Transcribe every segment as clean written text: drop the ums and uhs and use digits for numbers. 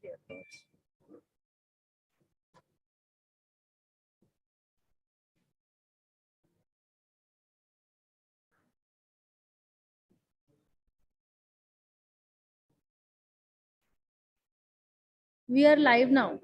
their thoughts. We are live now.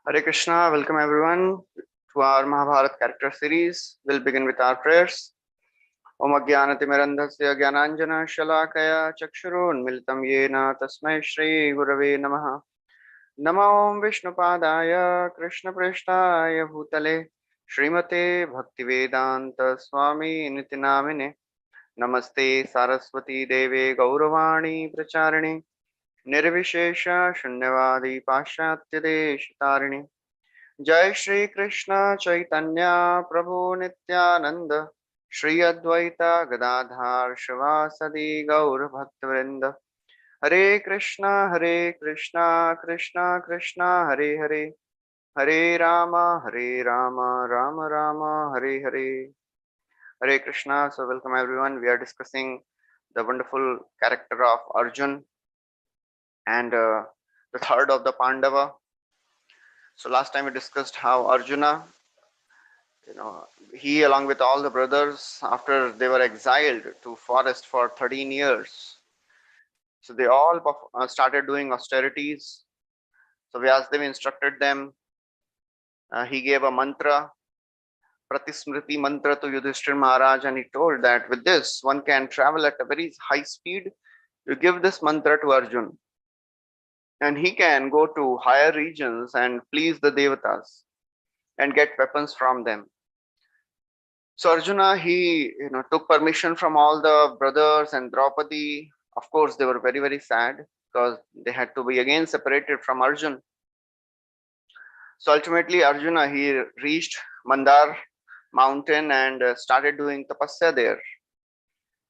Hare Krishna, welcome everyone to our Mahabharata character series. We'll begin with our prayers. Om Ajnanatimirandhasya Jnananjana Shalakaya Chakshurunmilitam Yena Tasmai Shri Gurave Namaha. Namo Om Vishnupadaya Krishna Preshtaya Bhutale Srimate Bhaktivedanta Swami Nitinamine. Namaste Saraswati Deve Gauravani Pracharine Nirvishesha Shunyavadi Pashatya Deshitarine. जय श्री कृष्ण चैतन्य प्रभु नित्यानंद श्री अद्वैता गदाधार शिवासदि गौर भक्तवृंद हरे Krishna Krishna Krishna Hare Hare Hare Ram Ram Ram Hare Hare Hare Krishna. So welcome everyone. We are discussing the wonderful character of Arjun and the third of the Pandava. So last time we discussed how Arjuna, he along with all the brothers, after they were exiled to forest for 13 years, so they all started doing austerities. So Vyasdev instructed them. He gave a mantra, Pratismriti mantra, to Yudhishthir Maharaj, and he told that with this one can travel at a very high speed. You give this mantra to Arjun and he can go to higher regions and please the devatas and get weapons from them. So Arjuna, he took permission from all the brothers and Draupadi. Of course, they were very, very sad because they had to be again separated from Arjun. So ultimately, Arjuna, he reached Mandar mountain and started doing tapasya there.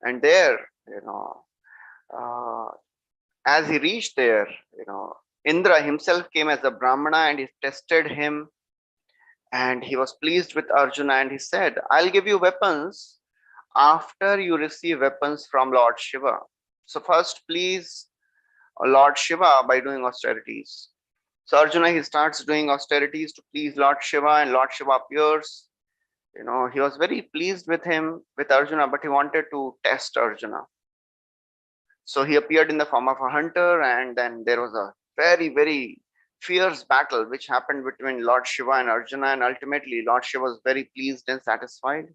And there, uh, as he reached there, Indra himself came as a Brahmana and he tested him. And he was pleased with Arjuna and he said, I'll give you weapons after you receive weapons from Lord Shiva. So first please Lord Shiva by doing austerities. So Arjuna, he starts doing austerities to please Lord Shiva, and Lord Shiva appears. He was very pleased with him, with Arjuna, but he wanted to test Arjuna. So he appeared in the form of a hunter, and then there was a very, very fierce battle which happened between Lord Shiva and Arjuna, and ultimately Lord Shiva was very pleased and satisfied.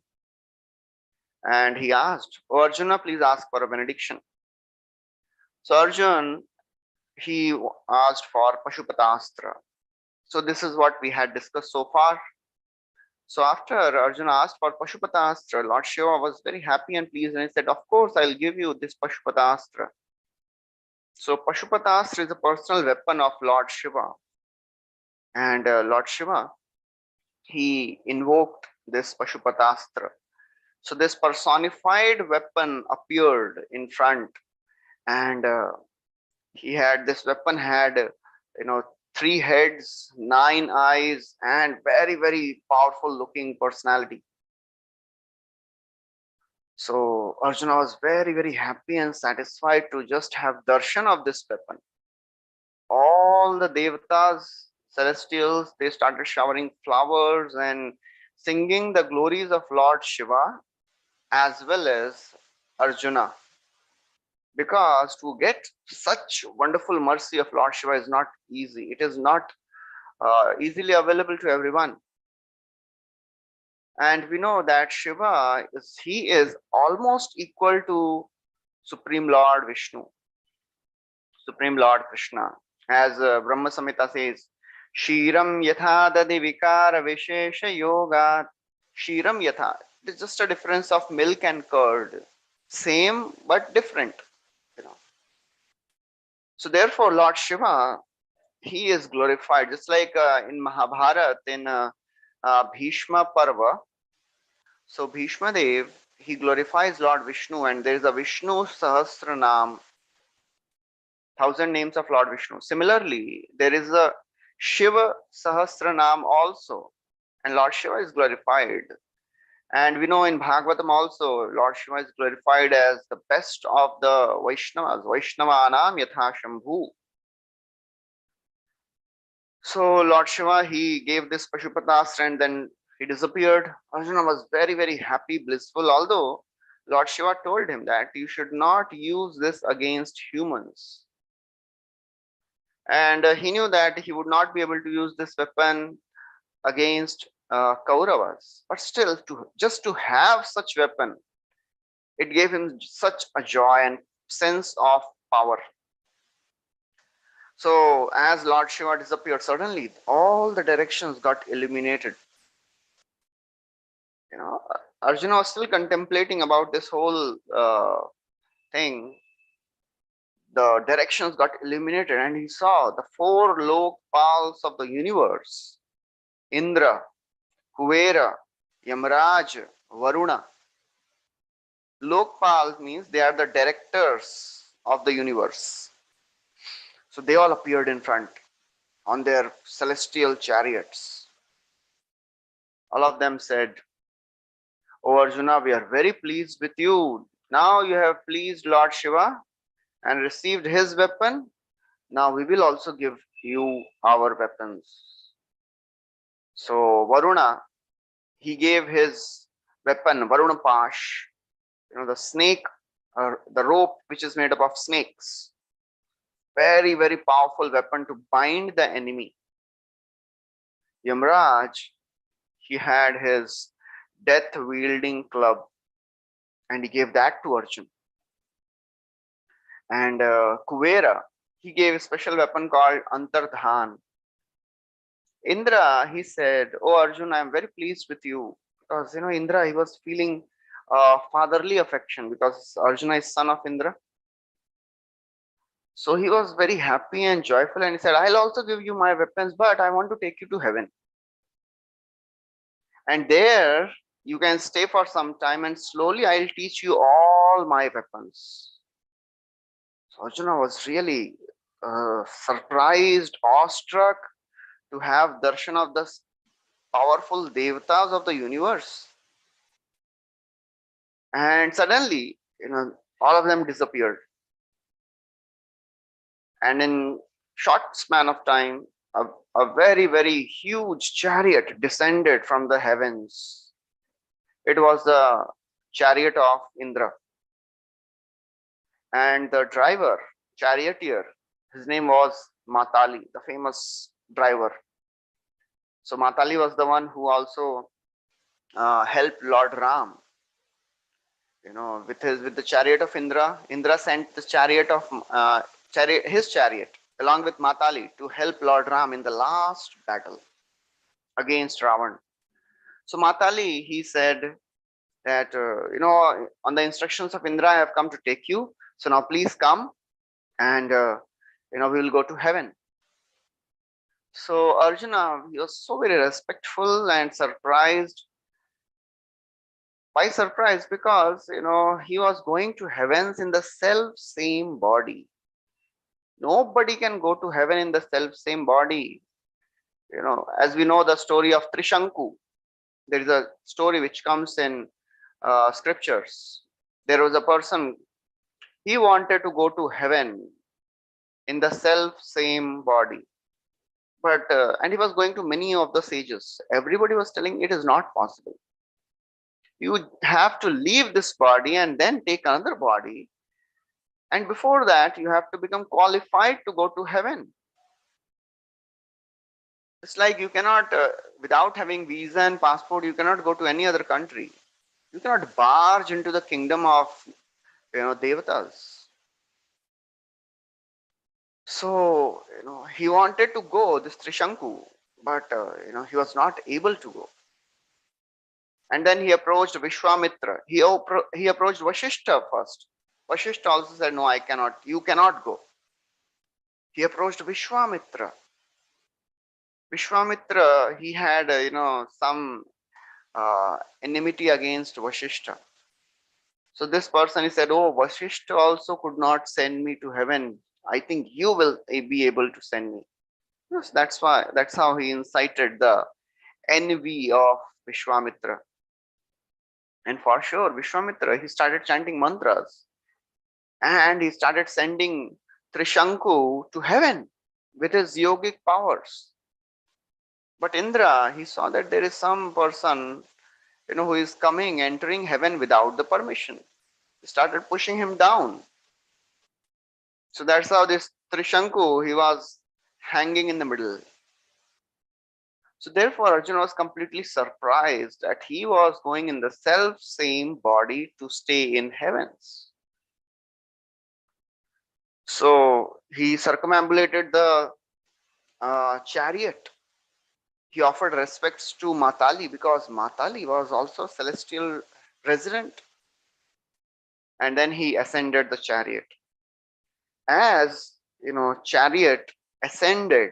And he asked, "Oh Arjuna, please ask for a benediction." So Arjuna, he asked for Pashupatastra. So this is what we had discussed so far. So after Arjuna asked for Pashupatastra, Lord Shiva was very happy and pleased and he said, of course, I'll give you this Pashupatastra. So Pashupatastra is a personal weapon of Lord Shiva. And Lord Shiva, he invoked this Pashupatastra. So this personified weapon appeared in front, and this weapon had 3 heads, 9 eyes, and very, very powerful looking personality. So Arjuna was very, very happy and satisfied to just have darshan of this weapon. All the devatas, celestials, they started showering flowers and singing the glories of Lord Shiva as well as Arjuna. Because to get such wonderful mercy of Lord Shiva is not easy. It is not easily available to everyone. And we know that Shiva is almost equal to Supreme Lord Vishnu, Supreme Lord Krishna. As Brahma Samhita says, Shiram yatha dadi vikara vishesha yoga. Shiram yatha. It is just a difference of milk and curd. Same but different. So therefore, Lord Shiva, he is glorified. Just like in Mahabharata, in Bhishma Parva. So Bhishma Dev, he glorifies Lord Vishnu, and there is a Vishnu Sahasranam, 1,000 names of Lord Vishnu. Similarly, there is a Shiva Sahasranam also, and Lord Shiva is glorified. And we know in Bhagavatam also, Lord Shiva is glorified as the best of the Vaishnavas, Vaishnavanam Yatha Shambhu. So Lord Shiva, he gave this Pashupatastra and then he disappeared. Arjuna was very, very happy, blissful, although Lord Shiva told him that you should not use this against humans. And he knew that he would not be able to use this weapon against Kauravas. But still, just to have such weapon, it gave him such a joy and sense of power. So as Lord Shiva disappeared, suddenly all the directions got illuminated. You know, Arjuna was still contemplating about this whole thing. The directions got illuminated and he saw the four Lokpals of the universe: Indra, Kuvera, Yamraj, Varuna. Lokpal means they are the directors of the universe. So they all appeared in front on their celestial chariots. All of them said, "O Arjuna, we are very pleased with you. Now you have pleased Lord Shiva and received his weapon. Now we will also give you our weapons." So Varuna, he gave his weapon, Varuna Pash, the snake, the rope which is made up of snakes. Very, very powerful weapon to bind the enemy. Yamraj, he had his death wielding club and he gave that to Arjuna. And Kuvera, he gave a special weapon called Antardhan. Indra, he said, "Oh Arjuna, I am very pleased with you." Because Indra, he was feeling fatherly affection because Arjuna is son of Indra. So he was very happy and joyful and he said, "I'll also give you my weapons, but I want to take you to heaven. And there you can stay for some time and slowly I'll teach you all my weapons." So Arjuna was really surprised, awestruck to have darshan of the powerful devatas of the universe. And suddenly, all of them disappeared. And in short span of time, a very, very huge chariot descended from the heavens. It was the chariot of Indra. And the driver, charioteer, his name was Matali, the famous driver. So Matali was the one who also helped Lord Ram. With the chariot of Indra, Indra sent the chariot of his chariot along with Matali to help Lord Ram in the last battle against Ravan. So Matali, he said that on the instructions of Indra, I have come to take you. So now please come, and we will go to heaven. So Arjuna, he was so very respectful and surprised. Why surprised? Because he was going to heavens in the self same body. Nobody can go to heaven in the self same body. As we know the story of Trishanku, there is a story which comes in scriptures. There was a person, he wanted to go to heaven in the self same body, but and he was going to many of the sages. Everybody was telling it is not possible. You have to leave this body and then take another body, and before that you have to become qualified to go to heaven. It's like you cannot, without having visa and passport, you cannot go to any other country. You cannot barge into the kingdom of devatas. So he wanted to go, this Trishanku, but he was not able to go. And then he approached Vishwamitra. He approached Vashishta first. Vashishta also said, "No, I cannot. You cannot go." He approached Vishwamitra. He had some enmity against Vashishta. So this person, he said, oh, Vasishta also could not send me to heaven. I think you will be able to send me. Yes, that's how he incited the envy of Vishwamitra. And for sure, Vishwamitra, he started chanting mantras and he started sending Trishanku to heaven with his yogic powers. But Indra, he saw that there is some person, who is coming, entering heaven without the permission. He started pushing him down. So that's how this Trishanku, he was hanging in the middle. So therefore, Arjuna was completely surprised that he was going in the self same body to stay in heavens. So he circumambulated the chariot. He offered respects to Matali because Matali was also celestial resident. And then he ascended the chariot. As chariot ascended,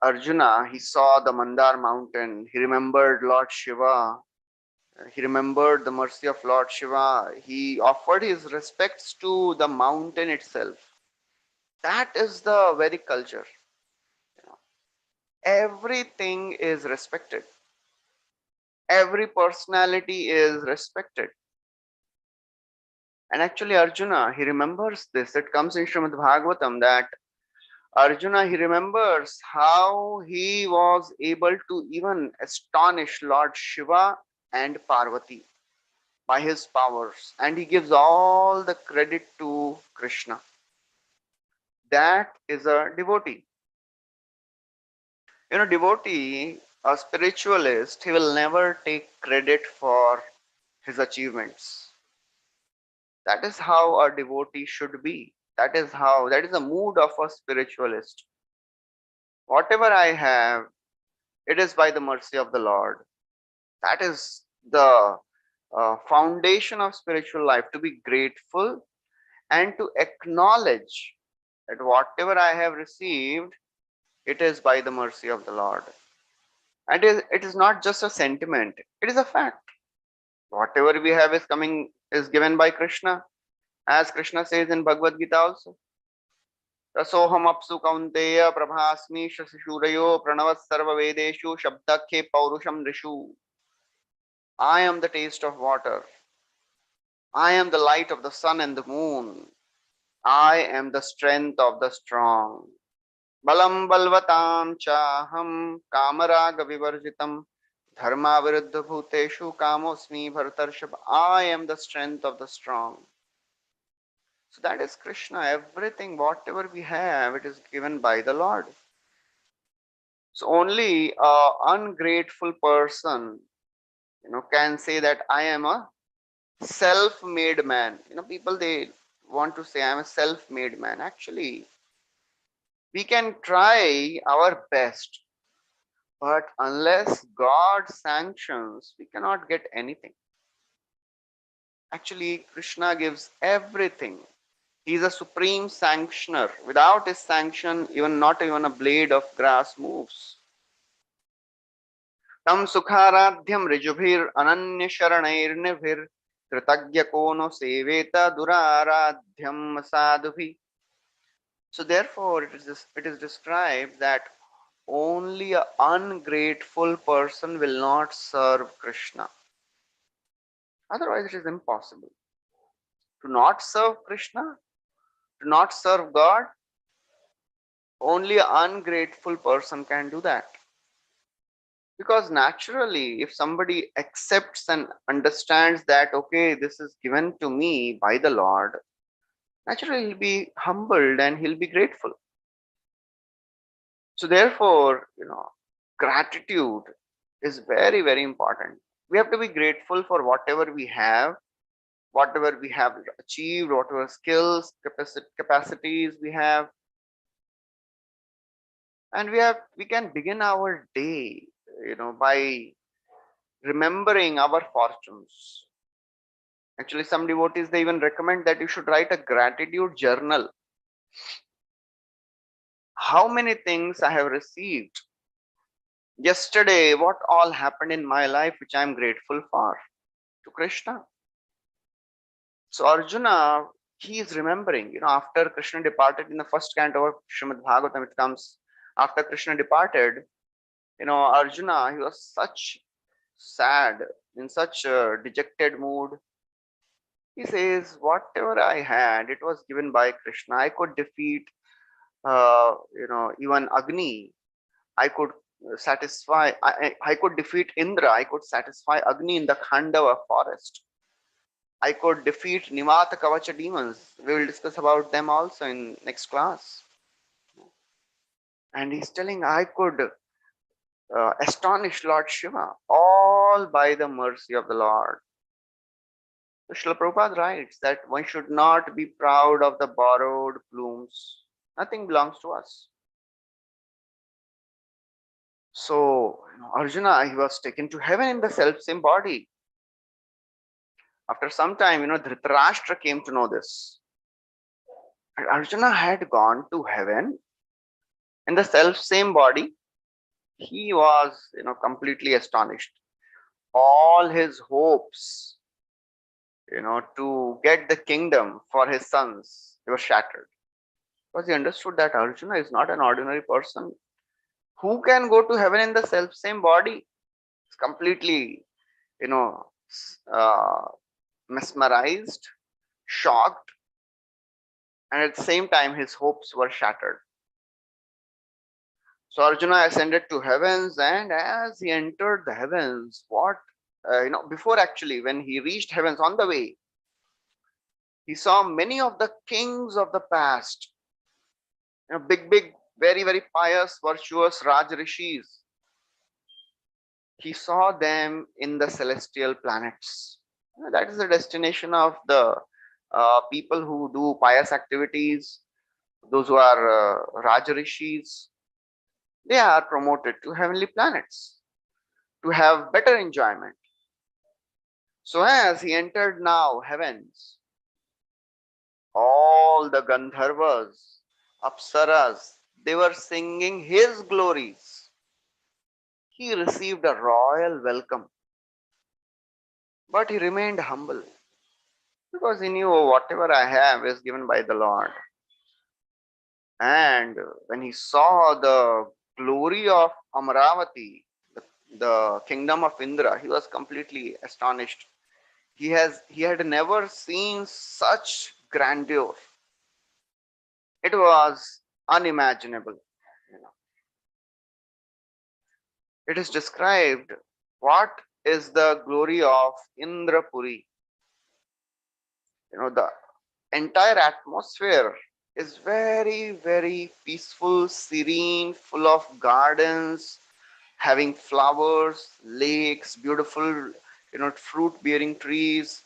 Arjuna, he saw the Mandar mountain. He remembered Lord Shiva. He remembered the mercy of Lord Shiva. He offered his respects to the mountain itself. That is the Vedic culture. Everything is respected. Every personality is respected. And actually, Arjuna, he remembers this. It comes in Srimad Bhagavatam that Arjuna, he remembers how he was able to even astonish Lord Shiva and Parvati by his powers. And he gives all the credit to Krishna. That is a devotee. Devotee, a spiritualist, he will never take credit for his achievements. That is how a devotee should be. That is the mood of a spiritualist. Whatever I have, it is by the mercy of the Lord. That is the foundation of spiritual life, to be grateful and to acknowledge that whatever I have received, it is by the mercy of the Lord. And it is not just a sentiment, it is a fact. Whatever we have is given by Krishna, as Krishna says in Bhagavad Gita also. रसोहम अपसु Kaunteya प्रभास्मि शशिशूरयो प्रणवः सर्ववेदेषु शब्दखे पौरुषम Rishu. I am the taste of water. I am the light of the sun and the moon. I am the strength of the strong. Balam balvatam chaham kamaraga vivarjitam dharma viruddha bhuteshu kamosmi bharatarshab. I am the strength of the strong. So that is Krishna. Everything, whatever we have, it is given by the Lord. So only a ungrateful person, can say that I am a self-made man. People, they want to say I'm a self-made man. Actually, we can try our best, but unless God sanctions, we cannot get anything. Actually, Krishna gives everything. He is a supreme sanctioner. Without his sanction, not even a blade of grass moves. Tam sukharadhyam rijubhir ananya sharanirnivhir kritagya kono seveta duraradhyam sadhubhi. So therefore, it is described that only an ungrateful person will not serve Krishna. Otherwise, it is impossible. To not serve Krishna, to not serve God, only an ungrateful person can do that. Because naturally, if somebody accepts and understands that, okay, this is given to me by the Lord, naturally he'll be humbled and he'll be grateful. So therefore, gratitude is very, very important. We have to be grateful for whatever we have achieved, whatever skills, capacities we have. And we can begin our day, by remembering our fortunes. Actually, some devotees, they even recommend that you should write a gratitude journal. How many things I have received yesterday, what all happened in my life which I am grateful for. to Krishna. So Arjuna, he is remembering, after Krishna departed in the first canto of Srimad Bhagavatam, it comes after Krishna departed, Arjuna, he was such sad, in such a dejected mood. He says, whatever I had, it was given by Krishna. I could defeat, even Agni. I could I could defeat Indra. I could satisfy Agni in the Khandava forest. I could defeat Nimata Kavacha demons. We will discuss about them also in next class. And he's telling, I could astonish Lord Shiva, all by the mercy of the Lord. So Srila Prabhupada writes that one should not be proud of the borrowed plumes. Nothing belongs to us. So Arjuna, he was taken to heaven in the self-same body. After some time, Dhritarashtra came to know this. And Arjuna had gone to heaven in the self-same body. He was, completely astonished. All his hopes, to get the kingdom for his sons, they were shattered. Because he understood that Arjuna is not an ordinary person. Who can go to heaven in the self-same body? It's completely, uh, mesmerized, shocked, and at the same time his hopes were shattered. So Arjuna ascended to heavens, and as he entered the heavens, before actually, when he reached heavens on the way, he saw many of the kings of the past, big, very, very pious, virtuous Raj Rishis. He saw them in the celestial planets. That is the destination of the people who do pious activities, those who are Raj Rishis. They are promoted to heavenly planets to have better enjoyment. So as he entered now heavens, all the Gandharvas, Apsaras, they were singing his glories. He received a royal welcome, but he remained humble because he knew whatever I have is given by the Lord. And when he saw the glory of Amaravati, the kingdom of Indra, he was completely astonished. He had never seen such grandeur. It was unimaginable. It is described what is the glory of Indrapuri. The entire atmosphere is very, very peaceful, serene, full of gardens, having flowers, lakes, beautiful, fruit bearing trees,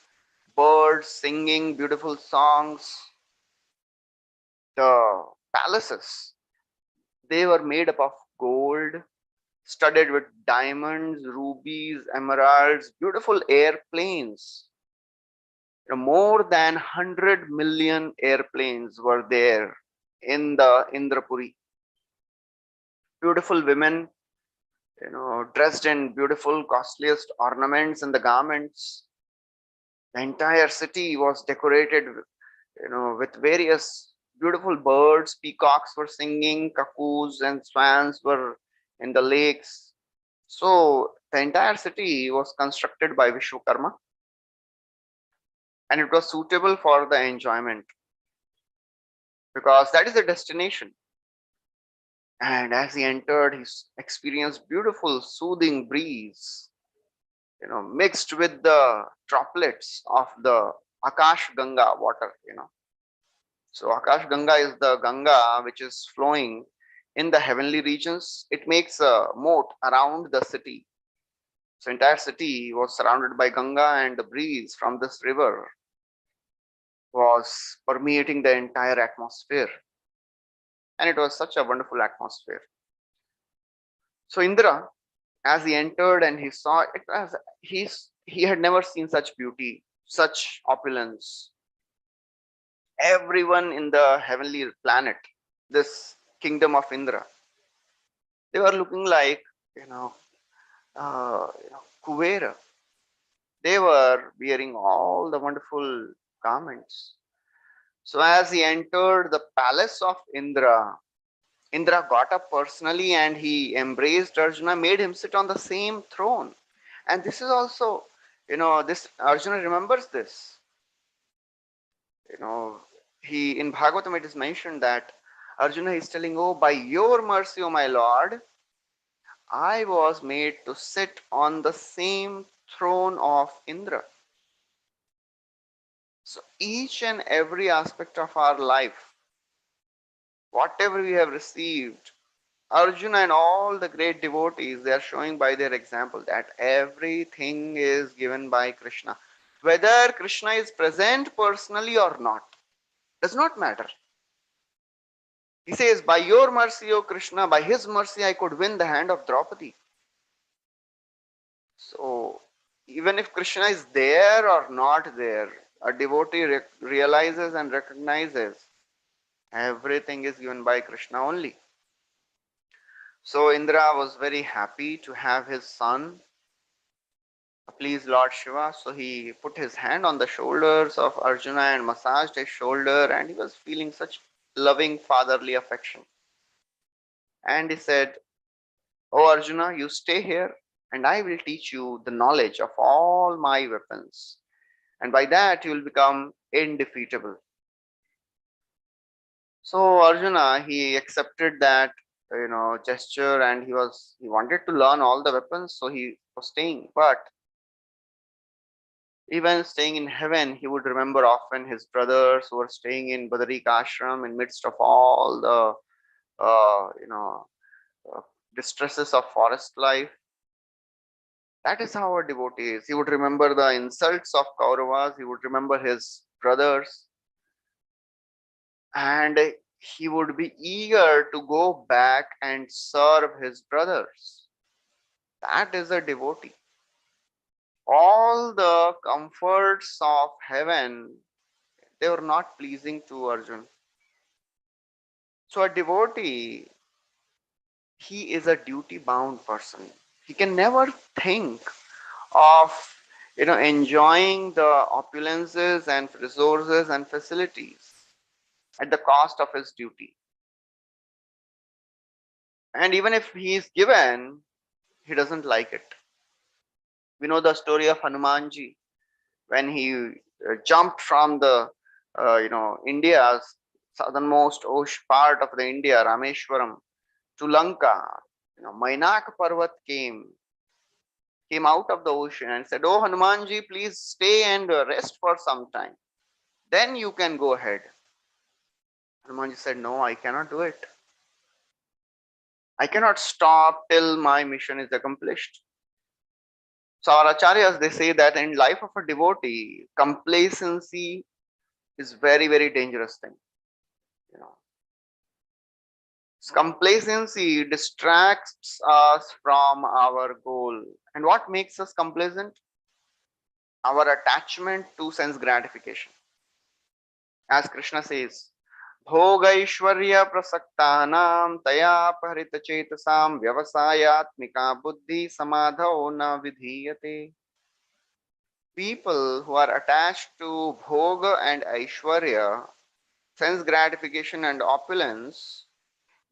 birds singing beautiful songs. The palaces, they were made up of gold, studded with diamonds, rubies, emeralds, beautiful airplanes. More than 100 million airplanes were there in the Indrapuri. Beautiful women, dressed in beautiful, costliest ornaments and the garments. The entire city was decorated, with various beautiful birds. Peacocks were singing, cuckoos and swans were in the lakes. So the entire city was constructed by Vishwakarma, and it was suitable for the enjoyment because that is the destination. And as he entered, he experienced beautiful, soothing breeze, mixed with the droplets of the Akash Ganga water. So Akash Ganga is the Ganga which is flowing in the heavenly regions. It makes a moat around the city. So entire city was surrounded by Ganga, and the breeze from this river was permeating the entire atmosphere. And it was such a wonderful atmosphere. So Indra, as he entered and he saw it, as he had never seen such beauty, such opulence. Everyone in the heavenly planet, this kingdom of Indra, they were looking like, Kuvera. They were wearing all the wonderful garments. So as he entered the palace of Indra, Indra got up personally and he embraced Arjuna, made him sit on the same throne. And this is also, this Arjuna remembers this. You know, he in Bhagavatam it is mentioned that Arjuna is telling, "Oh, by your mercy, O my Lord, I was made to sit on the same throne of Indra." So each and every aspect of our life, whatever we have received, Arjuna and all the great devotees, they are showing by their example that everything is given by Krishna. Whether Krishna is present personally or not, does not matter. He says, by your mercy, O Krishna, by his mercy, I could win the hand of Draupadi. So, even if Krishna is there or not there, a devotee realizes and recognizes everything is given by Krishna only. So, Indra was very happy to have his son please Lord Shiva. So, he put his hand on the shoulders of Arjuna and massaged his shoulder, and he was feeling such loving fatherly affection. And he said, "Oh Arjuna, you stay here and I will teach you the knowledge of all my weapons. And by that you will become indefeatable." So Arjuna, he accepted that gesture, and he wanted to learn all the weapons, so he was staying. But even staying in heaven, he would remember often his brothers who were staying in Badarika ashram in midst of all the uh, distresses of forest life. That is how a devotee is. He would remember the insults of Kauravas, he would remember his brothers, and he would be eager to go back and serve his brothers. That is a devotee. All the comforts of heaven, they were not pleasing to Arjuna. So a devotee, he is a duty bound person. He can never think of enjoying the opulences and resources and facilities at the cost of his duty. And even if he is given, he doesn't like it. We know the story of Hanumanji when he jumped from the India's southernmost part of the India, Rameshwaram, to Lanka. Mainak Parvat came out of the ocean and said, "Oh Hanumanji, please stay and rest for some time. Then you can go ahead." Hanumanji said, "No, I cannot do it. I cannot stop till my mission is accomplished." So our acharyas, they say that in life of a devotee, complacency is very, very dangerous thing. You know, complacency distracts us from our goal. And what makes us complacent? Our attachment to sense gratification. As Krishna says, भोगैश्वर्य प्रसक्तानां तयापहृत चेतसां व्यवसायात्मिका बुद्धि समाधौ न विधीयते. People who are attached to bhoga and aishwarya, sense gratification and opulence,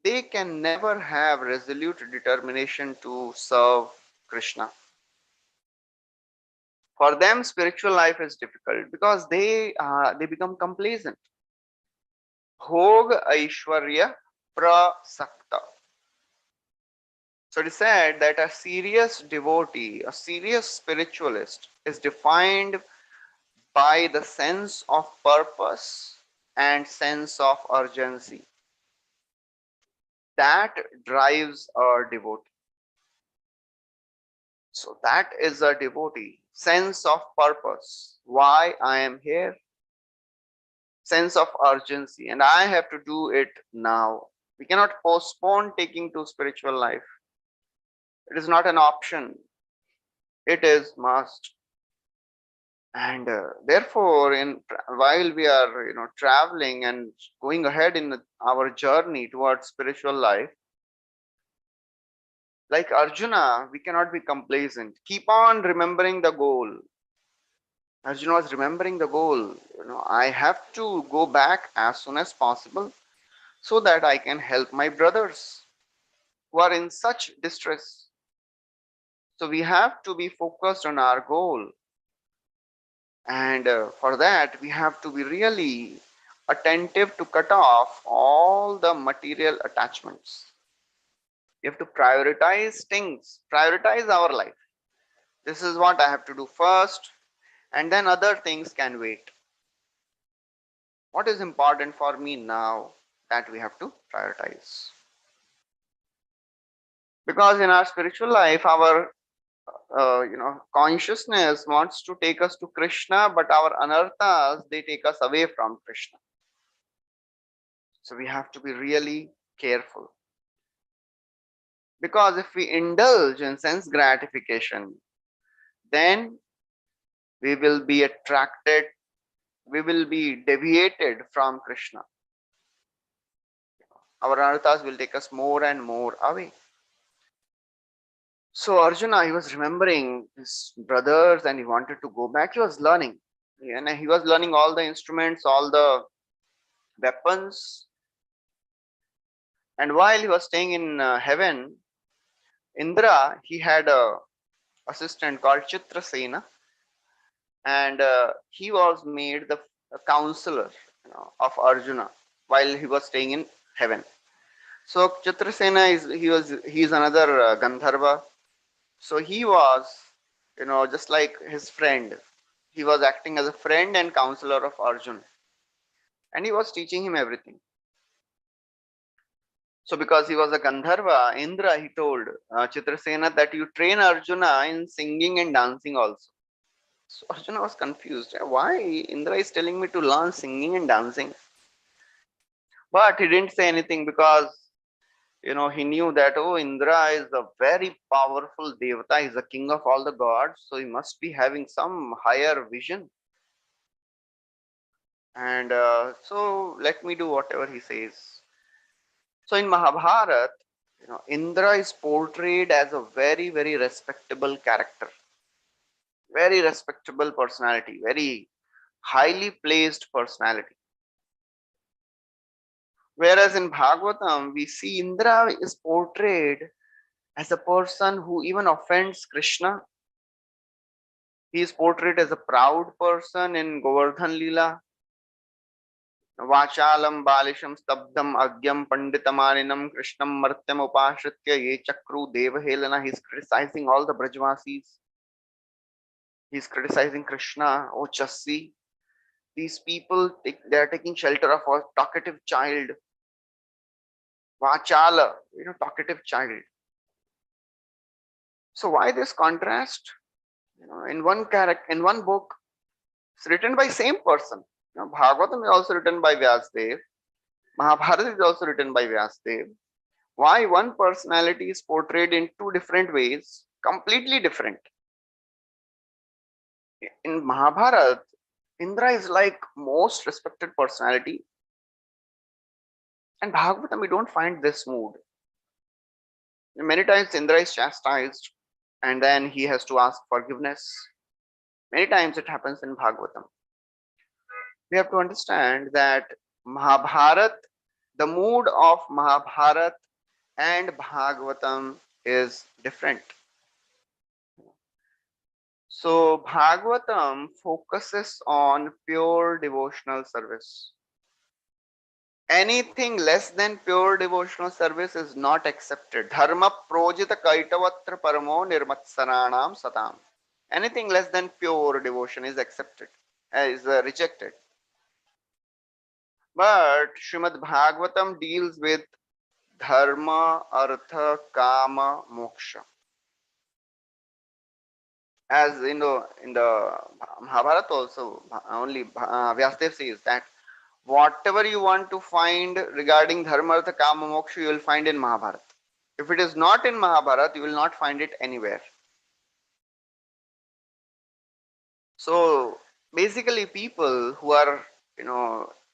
they can never have resolute determination to serve Krishna. For them, spiritual life is difficult because they become complacent. Bhog aishwarya prasakta. So it is said that a serious devotee, a serious spiritualist, is defined by the sense of purpose and sense of urgency. That drives a devotee. So that is a devotee. Sense of purpose. Why I am here. Sense of urgency. And I have to do it now. We cannot postpone taking to spiritual life. It is not an option. It is must. And therefore, while we are traveling and going ahead in our journey towards spiritual life, like Arjuna, we cannot be complacent. Keep on remembering the goal. Arjuna was remembering the goal. I have to go back as soon as possible so that I can help my brothers who are in such distress. So we have to be focused on our goal. And for that, we have to be really attentive to cut off all the material attachments. We have to prioritize things, prioritize our life. This is what I have to do first, and then other things can wait. What is important for me now, that we have to prioritize? Because in our spiritual life, our consciousness wants to take us to Krishna, but our anarthas, they take us away from Krishna. So we have to be really careful. Because if we indulge in sense gratification, then we will be attracted, we will be deviated from Krishna. Our anarthas will take us more and more away. So Arjuna, he was remembering his brothers and he wanted to go back. He was learning. And he was learning all the instruments, all the weapons. And while he was staying in heaven, Indra, he had a assistant called Chitrasena, and he was made the counselor, of Arjuna while he was staying in heaven. So Chitrasena he's another Gandharva. So he was, just like his friend. He was acting as a friend and counselor of Arjuna, and he was teaching him everything. So because he was a Gandharva, Indra, he told Chitrasena that you train Arjuna in singing and dancing also. So Arjuna was confused. Why Indra is telling me to learn singing and dancing? But he didn't say anything because he knew that, oh, Indra is a very powerful devata. He's the king of all the gods. So he must be having some higher vision. And so let me do whatever he says. So in Mahabharata, Indra is portrayed as a very, very respectable character, very respectable personality, very highly placed personality. Whereas in Bhagavatam, we see Indra is portrayed as a person who even offends Krishna. He is portrayed as a proud person in Govardhan Lila. Vachalam balisham stabdam agyam panditamaninam krishnam martyam upashritya ye chakru devahelana. He's criticizing all the Brajvasis. He's criticizing Krishna. Oh Chassi, these people, they are taking shelter of a talkative child. Vachala, talkative child. So why this contrast? In one character, in one book, it's written by same person. Bhagavatam is also written by Vyasdev. Mahabharata is also written by Vyasdev. Why one personality is portrayed in two different ways, completely different? In Mahabharata, Indra is like most respected personality. And Bhagavatam, we don't find this mood. Many times Indra is chastised and then he has to ask forgiveness. Many times it happens in Bhagavatam. We have to understand that Mahabharat, the mood of Mahabharat and Bhagavatam is different. So Bhagavatam focuses on pure devotional service. Anything less than pure devotional service is not accepted. Dharma projita kaitavatra paramo nirmatsaranam satam. Anything less than pure devotion is accepted, is rejected. But Srimad Bhagavatam deals with dharma, artha, kama, moksha. As in the Mahabharata also, only Vyasdev says that whatever you want to find regarding dharma, artha, kama, moksha, you will find in Mahabharata. If it is not in Mahabharata, you will not find it anywhere. So basically, people who are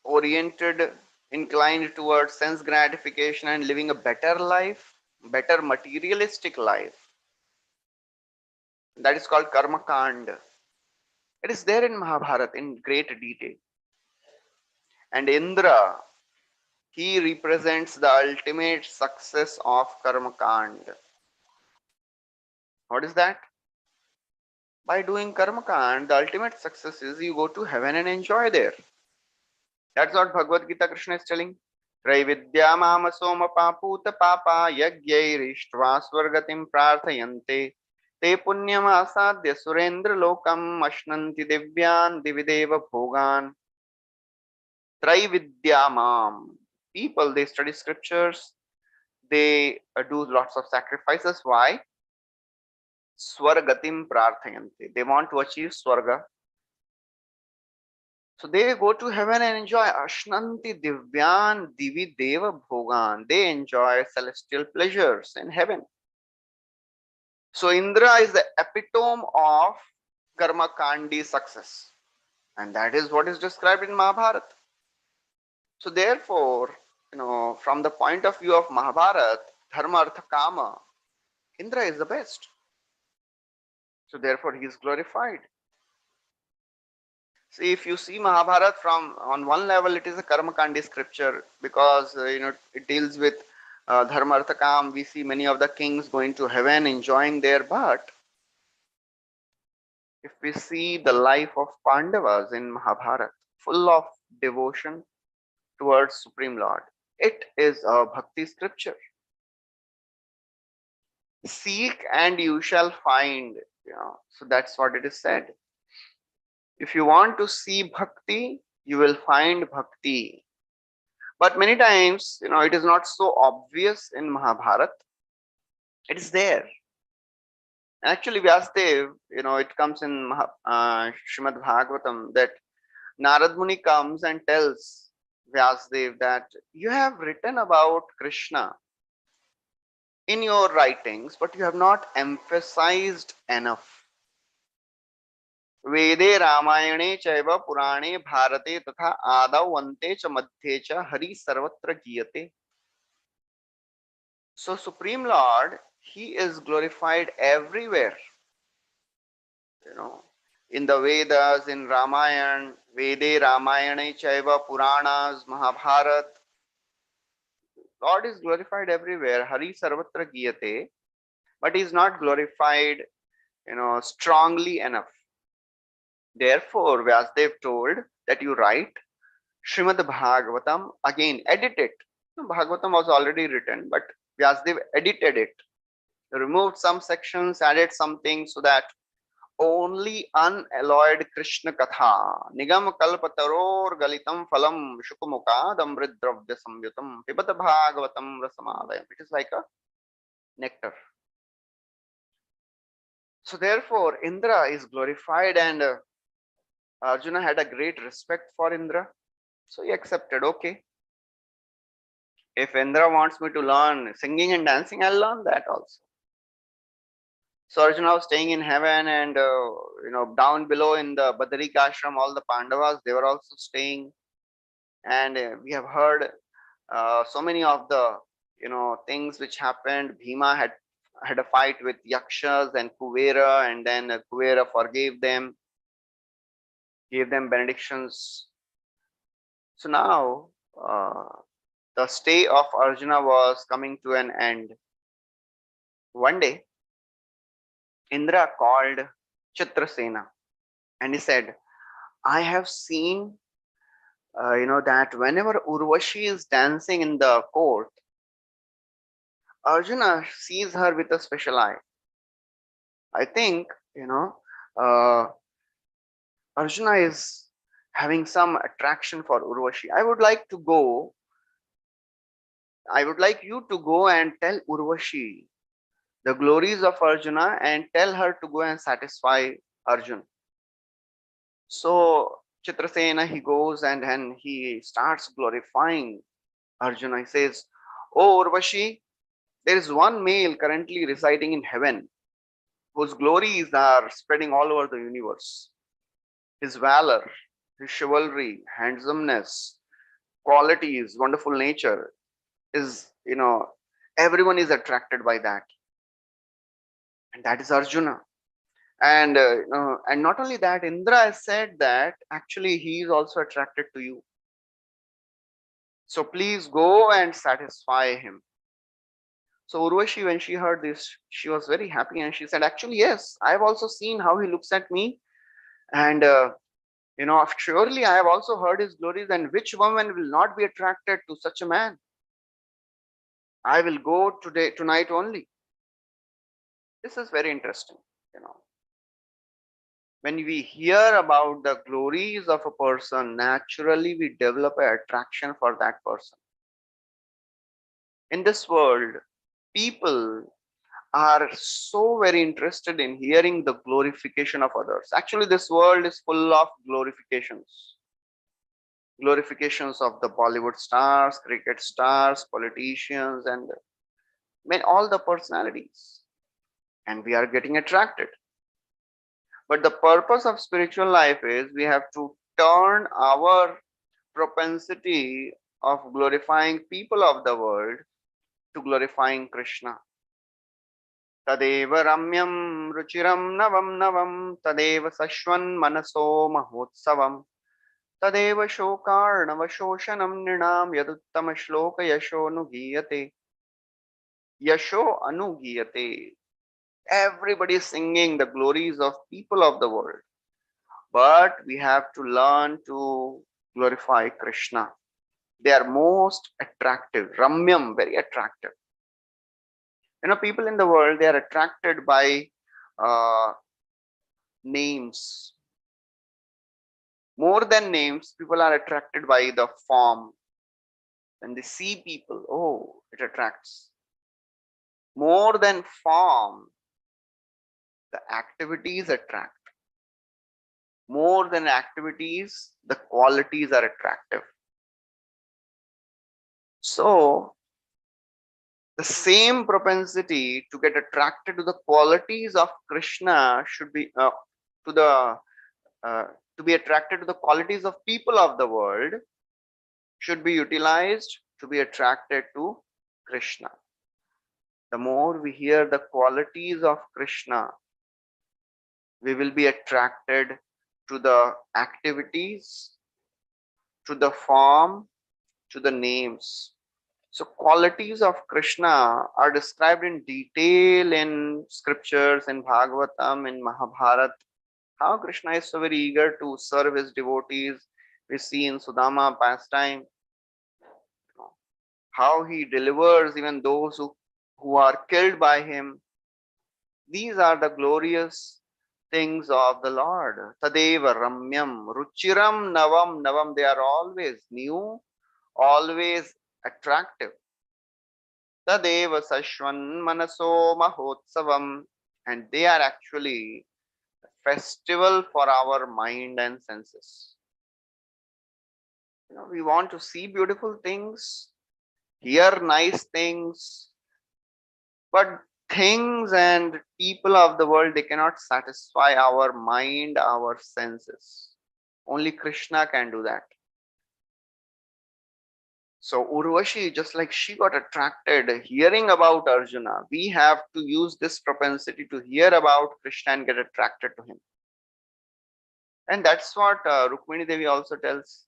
oriented, inclined towards sense gratification and living a better life, better materialistic life, that is called karma kand. It is there in Mahabharata in great detail. And Indra, he represents the ultimate success of Karma Kand. What is that? By doing Karma Kand, the ultimate success is you go to heaven and enjoy there. That's what Bhagavad Gita Krishna is telling. Traividya mama soma paputa papa yagyairištva swargatim prarthayante te punyam asadya surendra lokam ashnanti divyan divideva bhogan. Traividyamam. People, they study scriptures, they do lots of sacrifices. Why? Swargatim prarthayante. They want to achieve swarga. So they go to heaven and enjoy Ashnanti Divyan Divi Deva Bhogan. They enjoy celestial pleasures in heaven. So Indra is the epitome of Karma Kandi success. And that is what is described in Mahabharata. So therefore, from the point of view of Mahabharata, Dharma Artha Kama, Indra is the best. So therefore he is glorified. See, if you see Mahabharata from on one level, it is a Karma Kandi scripture because it deals with Dharma Artha Kam. We see many of the kings going to heaven, enjoying there. But if we see the life of Pandavas in Mahabharata, full of devotion towards Supreme Lord, it is a Bhakti scripture. Seek and you shall find. So that's what it is said. If you want to see Bhakti, you will find Bhakti. But many times, it is not so obvious in Mahabharata. It is there. Actually, Vyasadev, it comes in Srimad Bhagavatam that Narad Muni comes and tells Vyasadev that you have written about Krishna in your writings, but you have not emphasized enough. वेदे रामायणे चैव पुराणे भारते तथा आदौ अन्ते च मध्ये च हरि सर्वत्र गीयते. So Supreme Lord, he is glorified everywhere. In the Vedas, in Ramayana, Vede Ramayane Chaiva Puranas, Mahabharata, Lord is glorified everywhere. Hari Sarvatra Giyate, but he is not glorified, strongly enough. Therefore, Vyasadev told that you write Srimad Bhagavatam, again edit it. Bhagavatam was already written, but Vyasadev edited it, removed some sections, added something so that only unalloyed Krishna Katha, Nigam Kalpataror Galitam Phalam Shukumuka Damrit Dravya Samyutam Pibata Bhagavatam Rasamadayam. It is like a nectar. So therefore, Indra is glorified and Arjuna had a great respect for Indra. So he accepted, okay. If Indra wants me to learn singing and dancing, I'll learn that also. So Arjuna was staying in heaven and, down below in the Badarik ashram, all the Pandavas, they were also staying. And we have heard so many of the, things which happened. Bhima had a fight with Yakshas and Kuvera, and then Kuvera forgave them, gave them benedictions. So now the stay of Arjuna was coming to an end. One day, Indra called Chitrasena and he said, I have seen, that whenever Urvashi is dancing in the court, Arjuna sees her with a special eye. I think, Arjuna is having some attraction for Urvashi. I would like you to go and tell Urvashi the glories of Arjuna and tell her to go and satisfy Arjuna. So Chitrasena, he goes and then he starts glorifying Arjuna. He says, Oh Urvashi, there is one male currently residing in heaven whose glories are spreading all over the universe. His valor, his chivalry, handsomeness, qualities, wonderful nature is, everyone is attracted by that. And that is Arjuna. And not only that, Indra has said that actually he is also attracted to you. So please go and satisfy him. So Urvashi, when she heard this, she was very happy and she said, actually, yes, I have also seen how he looks at me. And, surely I have also heard his glories. And which woman will not be attracted to such a man? I will go tonight only. This is very interesting. You know, when we hear about the glories of a person, naturally we develop an attraction for that person. In this world, people are so very interested in hearing the glorification of others. Actually, this world is full of glorifications. Glorifications of the Bollywood stars, cricket stars, politicians, and all the personalities. And we are getting attracted. But the purpose of spiritual life is we have to turn our propensity of glorifying people of the world to glorifying Krishna. Tadeva ramyam ruchiram navam navam tadeva sashwan manaso mahotsavam tadeva shokarnava shoshanam nrinam yaduttama shloka yasho anugiyate. Yasho anugiyate. Everybody is singing the glories of people of the world. But we have to learn to glorify Krishna. They are most attractive. Ramyam, very attractive. People in the world, they are attracted by names. More than names, people are attracted by the form. When they see people, oh, it attracts. More than form, the activities attract. More than activities, the qualities are attractive. So, the same propensity to get attracted to the qualities of Krishna should be to be attracted to the qualities of people of the world should be utilized to be attracted to Krishna. The more we hear the qualities of Krishna, we will be attracted to the activities, to the form, to the names. So qualities of Krishna are described in detail in scriptures, in Bhagavatam, in Mahabharata. How Krishna is so very eager to serve his devotees. We see in Sudama pastime how he delivers even those who are killed by him. These are the glorious things of the Lord. Tadeva ramyam ruchiram navam navam. They are always new, always attractive. Tadeva sashwan manaso mahotsavam. And they are actually a festival for our mind and senses. We want to see beautiful things, hear nice things, but things and people of the world, they cannot satisfy our mind, our senses. Only Krishna can do that. So Urvashi, just like she got attracted hearing about Arjuna, we have to use this propensity to hear about Krishna and get attracted to him. And that's what Rukmini Devi also tells.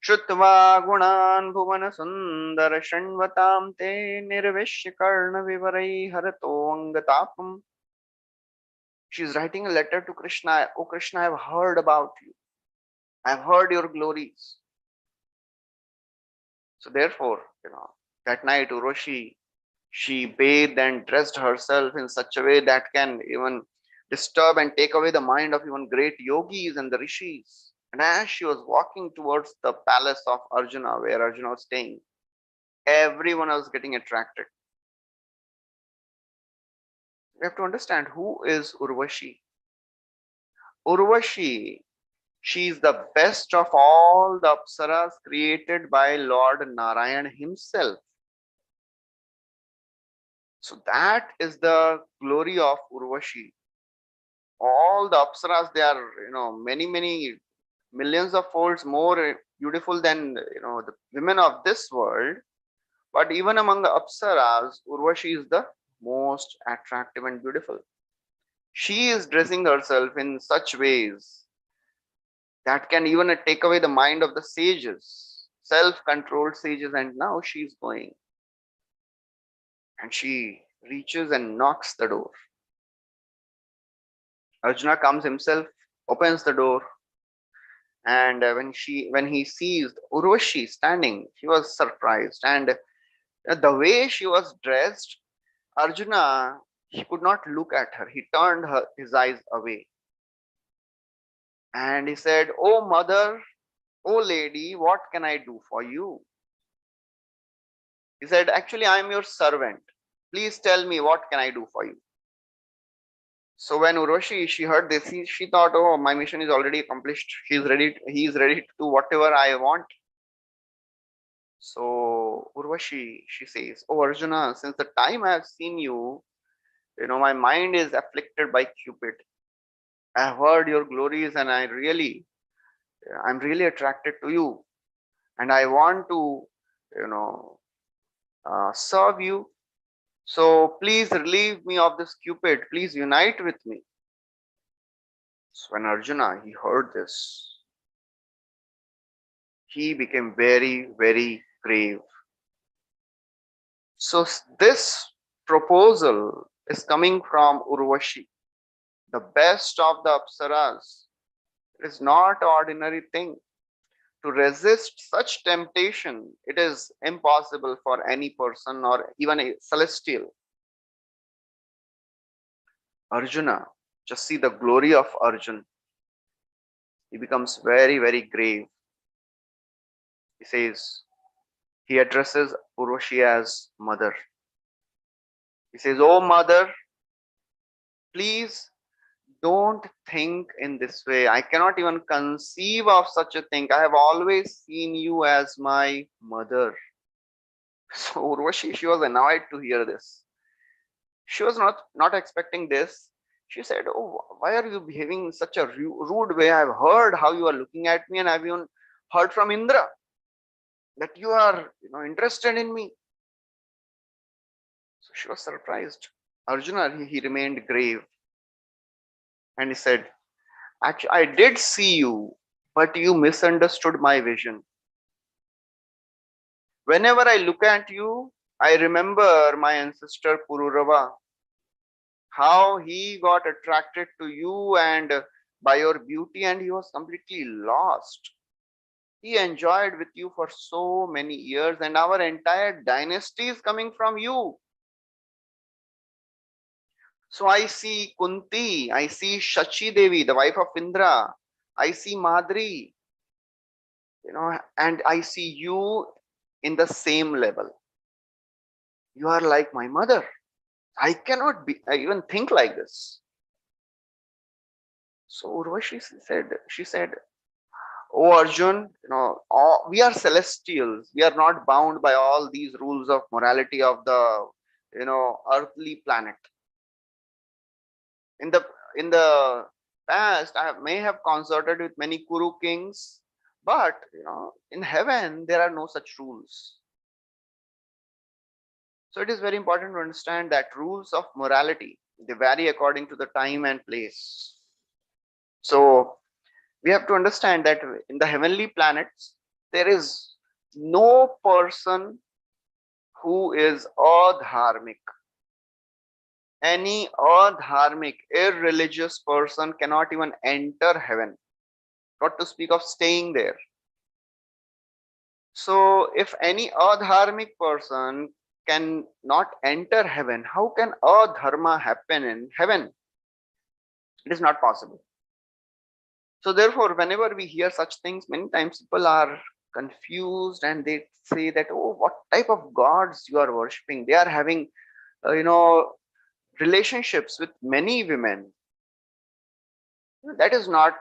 Shrutva gunan bhuvana sundara shanvatam te nirvishya karna vivarai harato angatapam. She's writing a letter to Krishna. Oh Krishna, I've heard about you. I've heard your glories. So therefore, that night Urvashi, she bathed and dressed herself in such a way that can even disturb and take away the mind of even great yogis and the rishis. And as she was walking towards the palace of Arjuna, where Arjuna was staying, everyone was getting attracted. We have to understand who is Urvashi. Urvashi, she is the best of all the apsaras created by Lord Narayan himself. So that is the glory of Urvashi. All the apsaras, they are, many millions of folds more beautiful than, the women of this world. But even among the apsaras, Urvashi is the most attractive and beautiful. She is dressing herself in such ways that can even take away the mind of the sages, self-controlled sages. And now she's going and she reaches and knocks the door. Arjuna comes himself, opens the door, and when he sees Urvashi standing, he was surprised. And the way she was dressed, Arjuna, he could not look at her. He turned his eyes away and he said, "Oh mother, oh lady, what can I do for you?" He said, "Actually, I am your servant. Please tell me, what can I do for you?" So when Urvashi, she heard this, she thought, "Oh, my mission is already accomplished. He is ready to do whatever I want." So Urvashi, she says, "Oh Arjuna, since the time I have seen you, my mind is afflicted by Cupid. I have heard your glories and I'm really attracted to you. And I want to, you know, serve you. So please relieve me of this Cupid. Please unite with me." So when Arjuna, he heard this, he became very, very grave. So this proposal is coming from Urvashi, the best of the Apsaras. It is not ordinary thing. To resist such temptation, it is impossible for any person or even a celestial. Arjuna, just see the glory of Arjuna. He becomes very, very grave. He says, he addresses Urvashi as mother. He says, "Oh mother, please don't think in this way. I cannot even conceive of such a thing. I have always seen you as my mother." So Urvashi, she was annoyed to hear this. She was not expecting this. She said, "Oh, why are you behaving in such a rude way? I've heard how you are looking at me, and I've even heard from Indra that you are interested in me." So she was surprised. Arjuna, he remained grave and he said, "Actually, I did see you, but you misunderstood my vision. Whenever I look at you, I remember my ancestor Pururava, how he got attracted to you and by your beauty, and he was completely lost. He enjoyed with you for so many years, and our entire dynasty is coming from you. So I see Kunti, I see Shachi Devi, the wife of Indra, I see Madri, and I see you in the same level. You are like my mother. I cannot I even think like this." So Urvashi she said, "Oh Arjun, we are celestials. We are not bound by all these rules of morality of the, earthly planet. In the past, may have consorted with many Kuru kings, but in heaven there are no such rules. So it is very important to understand that rules of morality, they vary according to the time and place. So we have to understand that in the heavenly planets, there is no person who is adharmic. Any adharmic, irreligious person cannot even enter heaven, not to speak of staying there. So if any adharmic person can not enter heaven, how can adharma happen in heaven? It is not possible. So therefore, whenever we hear such things, many times people are confused and they say that, "Oh, what type of gods you are worshipping? They are having, relationships with many women." That is not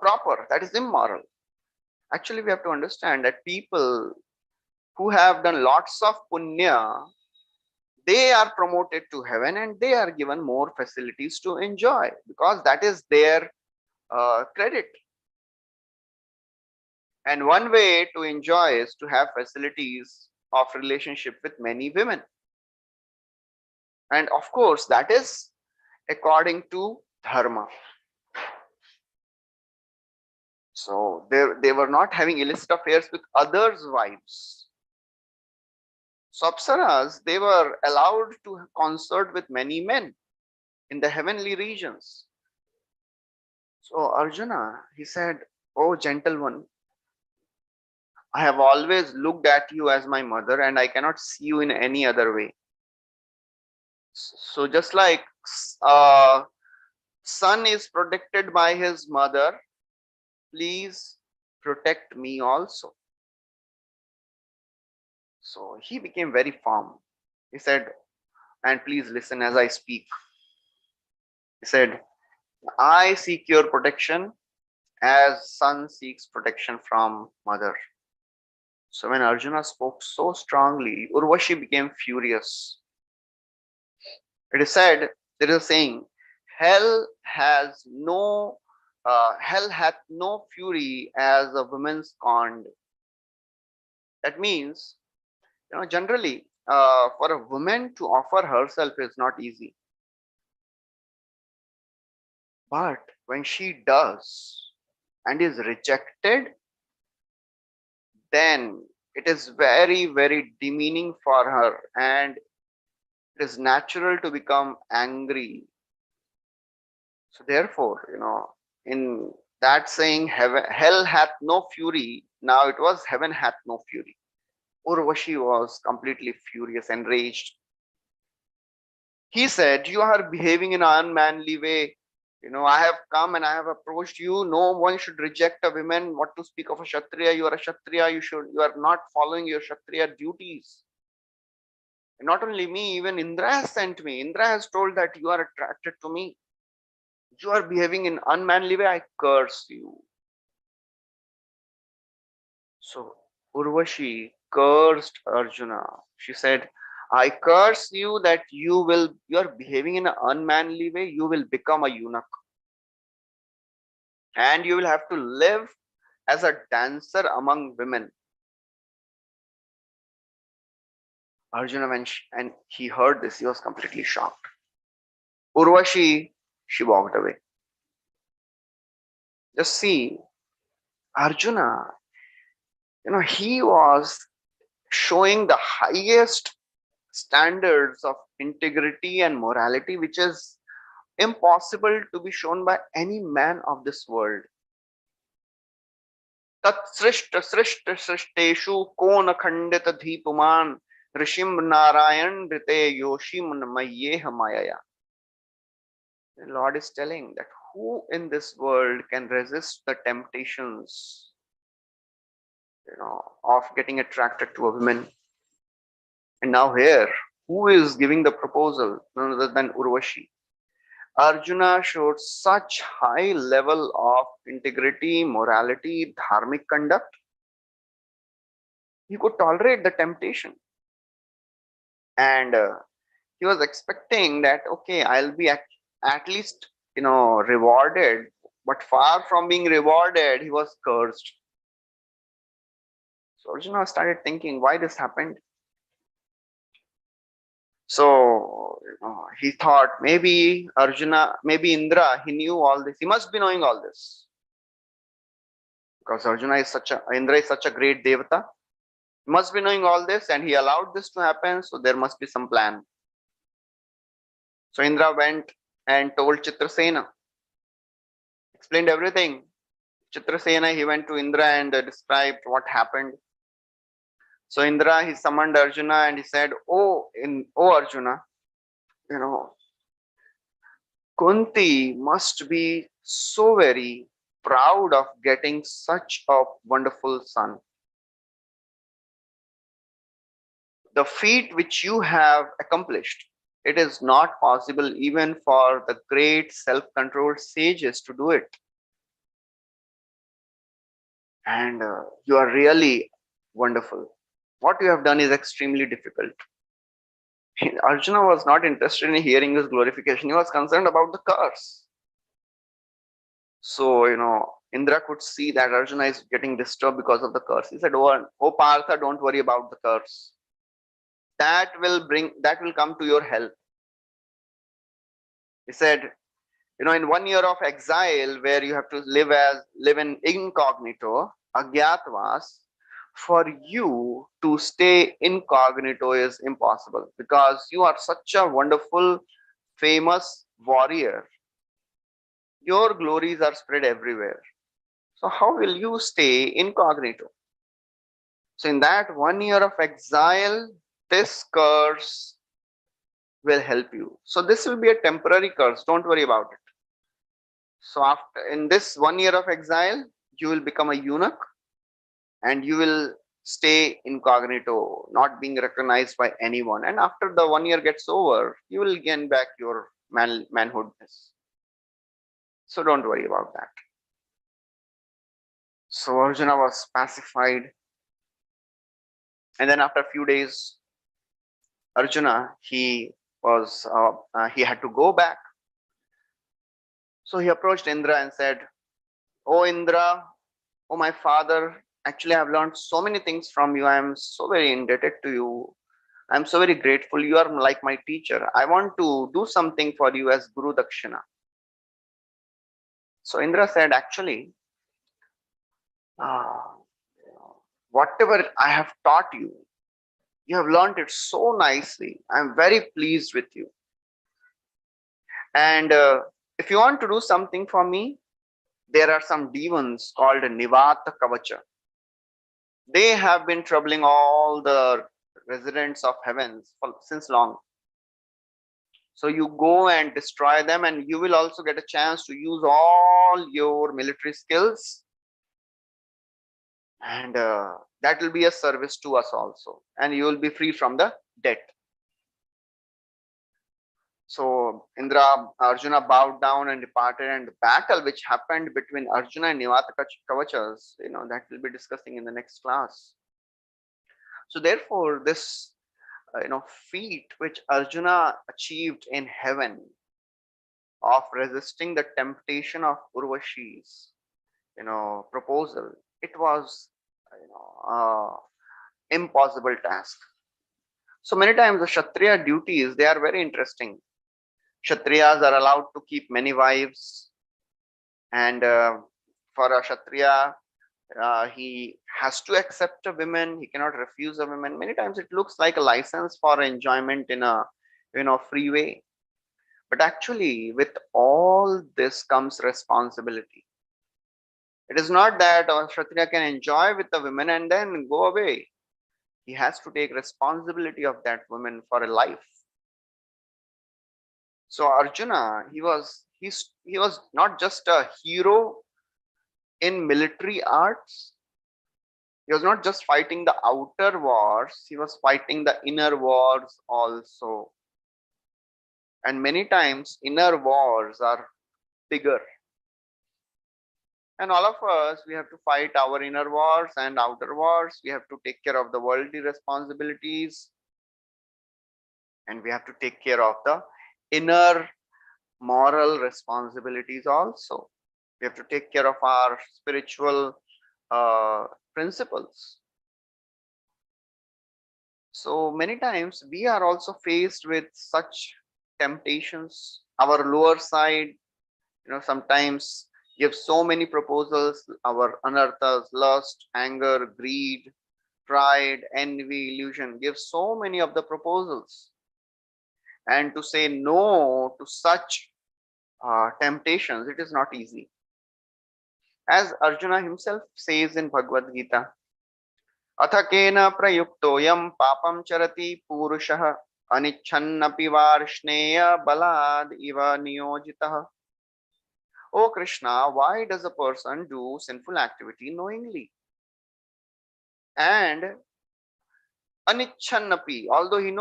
proper. That is immoral. Actually, we have to understand that people who have done lots of punya, they are promoted to heaven and they are given more facilities to enjoy because that is their credit. And one way to enjoy is to have facilities of relationship with many women. And of course, that is according to dharma. So they were not having illicit affairs with others' wives. So Apsaras, they were allowed to consort with many men in the heavenly regions. So Arjuna, he said, "Oh gentle one, I have always looked at you as my mother and I cannot see you in any other way. So just like son is protected by his mother, please protect me also." So he became very firm. He said, "And please listen as I speak." He said, "I seek your protection as son seeks protection from mother." So when Arjuna spoke so strongly, Urvashi became furious. It is said, there is a saying, hell has no hell hath no fury as a woman scorned. That means, generally, for a woman to offer herself is not easy. But when she does and is rejected, then it is very, very demeaning for her, and it is natural to become angry. So therefore, in that saying, hell hath no fury, now it was heaven hath no fury. Urvashi was completely furious, enraged. He said, "You are behaving in an unmanly way. I have come and I have approached you. No one should reject a woman. What to speak of a Kshatriya? You are a Kshatriya. You are not following your Kshatriya duties." And not only me, even Indra has sent me. Indra has told that you are attracted to me. You are behaving in unmanly way. I curse you. So Urvashi cursed Arjuna. She said, "I curse you that you are behaving in an unmanly way. You will become a eunuch. And you will have to live as a dancer among women." Arjuna, and he heard this, he was completely shocked. Urvashi, she walked away. Just see, Arjuna, he was showing the highest standards of integrity and morality, which is impossible to be shown by any man of this world. Tat srishta srishta srishteshu kon akhandit dhipuman rishim narayan rite yoshim mayeh mayaya. The Lord is telling that who in this world can resist the temptations, of getting attracted to a woman. And now here, who is giving the proposal? None other than Urvashi. Arjuna showed such high level of integrity, morality, dharmic conduct. He could tolerate the temptation. And he was expecting that, okay, I'll be at least, rewarded. But far from being rewarded, he was cursed. So Arjuna started thinking why this happened. So he thought maybe Indra, he knew all this. He must be knowing all this because Indra is such a great devata. He must be knowing all this, and he allowed this to happen. So there must be some plan. So Indra went and told Chitrasena, explained everything. Chitrasena, he went to Indra and described what happened. So Indra, he summoned Arjuna and he said, "Oh Arjuna, you know, Kunti must be so very proud of getting such a wonderful son. The feat which you have accomplished, it is not possible even for the great self-controlled sages to do it. And you are really wonderful. What you have done is extremely difficult." Arjuna was not interested in hearing his glorification. He was concerned about the curse. So, Indra could see that Arjuna is getting disturbed because of the curse. He said, "Oh Partha, don't worry about the curse. That will come to your help." He said, in 1 year of exile where you have to live in incognito, agyatvas, for you to stay incognito is impossible because you are such a wonderful, famous warrior. Your glories are spread everywhere. So how will you stay incognito? So in that 1 year of exile, this curse will help you. So this will be a temporary curse. Don't worry about it. So after in this 1 year of exile, you will become a eunuch and you will stay incognito, not being recognized by anyone. And after the 1 year gets over, you will gain back your manhoodness. So don't worry about that. So Arjuna was pacified. And then after a few days, Arjuna, he had to go back. So he approached Indra and said, "Oh Indra, oh my father, actually I've learned so many things from you. I am so very indebted to you. I'm so very grateful. You are like my teacher. I want to do something for you as Guru Dakshina." So Indra said, "Actually, uh, whatever I have taught you, you have learned it so nicely. I'm very pleased with you. And if you want to do something for me, there are some demons called Nivata Kavacha. They have been troubling all the residents of heavens since long. So you go and destroy them, and you will also get a chance to use all your military skills, and that will be a service to us also, and you will be free from the debt." So Arjuna bowed down and departed, and the battle which happened between Arjuna and Nivata Kavachas, that we'll be discussing in the next class. So therefore, this feat which Arjuna achieved in heaven of resisting the temptation of Urvashi's, proposal, it was, impossible task. So many times the Kshatriya duties, they are very interesting. Kshatriyas are allowed to keep many wives, and for a Kshatriya, he has to accept a woman. He cannot refuse a woman. Many times it looks like a license for enjoyment in a free way, but actually with all this comes responsibility. It is not that a Kshatriya can enjoy with a woman and then go away. He has to take responsibility of that woman for a life. So Arjuna, he was not just a hero in military arts. He was not just fighting the outer wars, he was fighting the inner wars also. And many times inner wars are bigger. And all of us, we have to fight our inner wars and outer wars. We have to take care of the worldly responsibilities, and we have to take care of the inner moral responsibilities also. We have to take care of our spiritual principles. So many times we are also faced with such temptations. Our lower side, sometimes give so many proposals. Our anarthas, lust, anger, greed, pride, envy, illusion, give so many of the proposals. And to say no to such temptations, it is not easy. As Arjuna himself says in Bhagavad Gita, "Atha kena prayuktoyam papam charati purushah anichhannapi varshneya balad iva niyojitah." Oh Krishna, why does a person do sinful activity knowingly? And anichhannapi, although he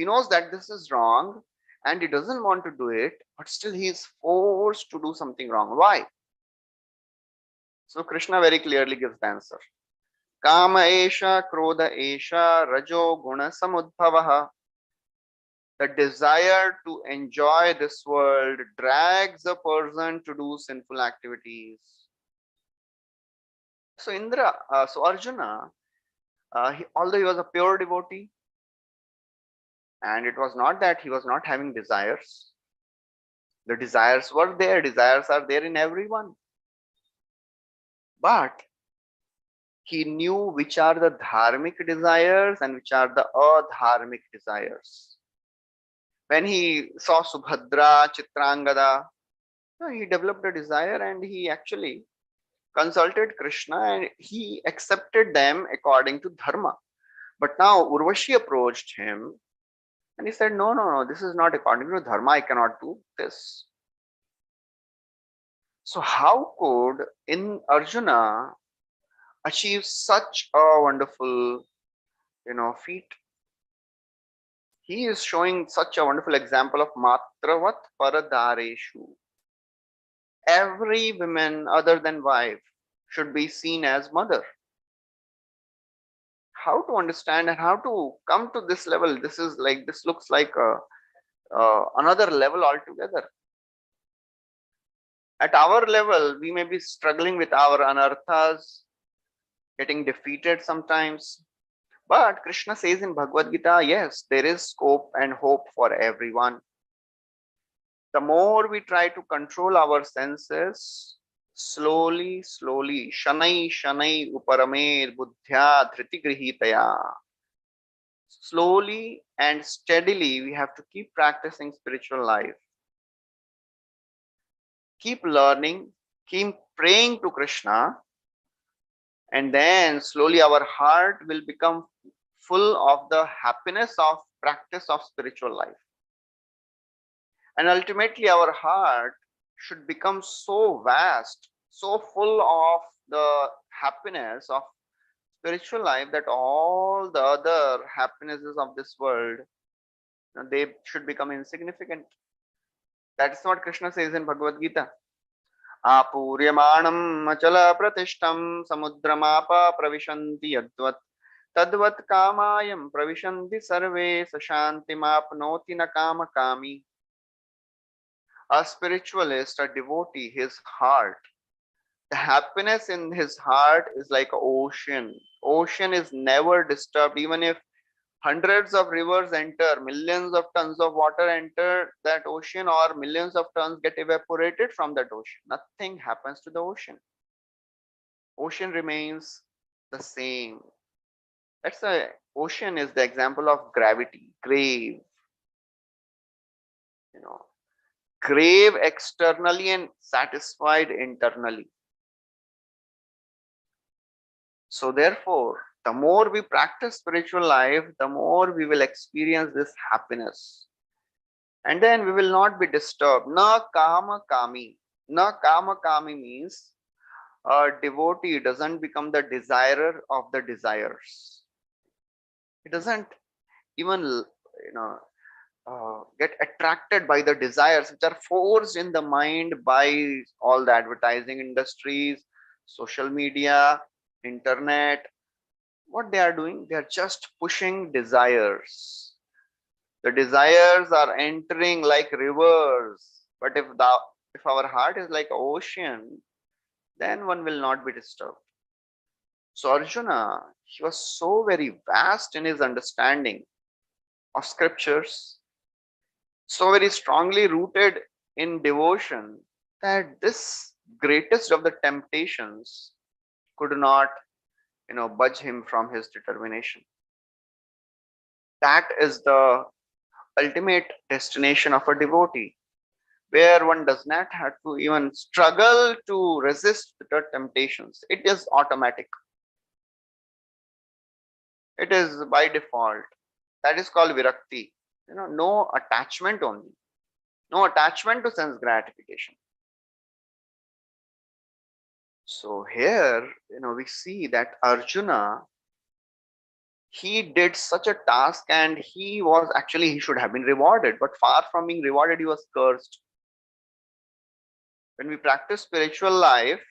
knows that this is wrong and he doesn't want to do it, but still he is forced to do something wrong. Why? So Krishna very clearly gives the answer. Kama esha, krodha esha, rajo guna samudbhavaha. The desire to enjoy this world drags a person to do sinful activities. So Arjuna, although he was a pure devotee, and it was not that he was not having desires, The desires were there, desires are there in everyone. But he knew which are the dharmic desires and which are the adharmic desires. When he saw Subhadra, Chitrangada, he developed a desire and he actually consulted Krishna and he accepted them according to dharma. But now Urvashi approached him and he said, no, no, no, this is not according to dharma. I cannot do this. So how could in Arjuna achieve such a wonderful, feat? He is showing such a wonderful example of matravat paradareshu. Every woman other than wife should be seen as mother. How to understand and how to come to this level? This looks like another level altogether. At our level, we may be struggling with our anarthas, getting defeated sometimes. But Krishna says in Bhagavad Gita, yes, there is scope and hope for everyone. The more we try to control our senses, slowly, shanai shanai uparamer buddhya dhritigrihitaya. Slowly and steadily, we have to keep practicing spiritual life. Keep learning, keep praying to Krishna, and then slowly our heart will become full of the happiness of practice of spiritual life. And ultimately, our heart should become so vast, so full of the happiness of spiritual life that all the other happinesses of this world, they should become insignificant. That's what Krishna says in Bhagavad Gita. Apuryamanam achala pratishtam samudramapa pravishanti yadvat tadvat kamayam pravishanti sarve sashantimapnoti na kama kami. A spiritualist, a devotee, his heart, the happiness in his heart is like an ocean. Ocean is never disturbed. Even if hundreds of rivers enter, millions of tons of water enter that ocean, or millions of tons get evaporated from that ocean, nothing happens to the ocean. Ocean remains the same. That's the ocean is the example of gravity, grave, you know, grave externally and satisfied internally. So therefore, the more we practice spiritual life, the more we will experience this happiness. And then we will not be disturbed. Na kama kami. Na kama kami means a devotee doesn't become the desirer of the desires. He doesn't even, get attracted by the desires which are forced in the mind by all the advertising industries, social media, internet. What they are doing, they are just pushing desires. The desires are entering like rivers, but if our heart is like ocean, then one will not be disturbed. So Arjuna, he was so very vast in his understanding of scriptures, so very strongly rooted in devotion, that this greatest of the temptations could not, budge him from his determination. That is the ultimate destination of a devotee, where one does not have to even struggle to resist the temptations. It is automatic. It is by default. That is called virakti. No attachment only. No attachment to sense gratification. So here, we see that Arjuna, he did such a task and he should have been rewarded, but far from being rewarded, he was cursed. When we practice spiritual life,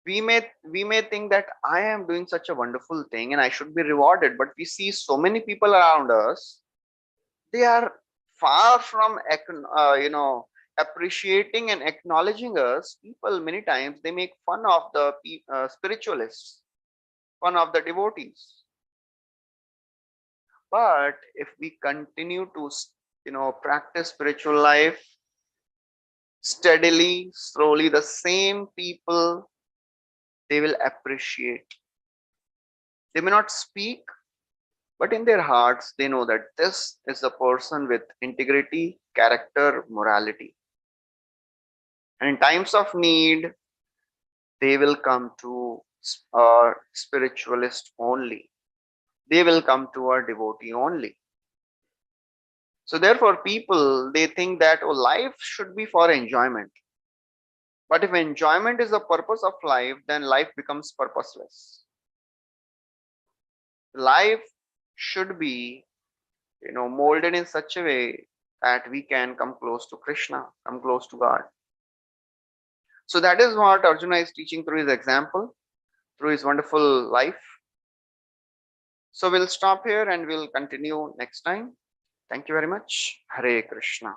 we may think that I am doing such a wonderful thing and I should be rewarded, but we see so many people around us, they are far from appreciating and acknowledging us. People many times they make fun of the spiritualists, fun of the devotees. But if we continue to practice spiritual life steadily, slowly, the same people, they will appreciate. They may not speak, but in their hearts, they know that this is a person with integrity, character, morality. And in times of need, they will come to a spiritualist only. They will come to a devotee only. So therefore, people, they think that, oh, life should be for enjoyment. But if enjoyment is the purpose of life, then life becomes purposeless. Life should be, molded in such a way that we can come close to Krishna, come close to God. So that is what Arjuna is teaching through his example, through his wonderful life. So we'll stop here and we'll continue next time. Thank you very much. Hare Krishna.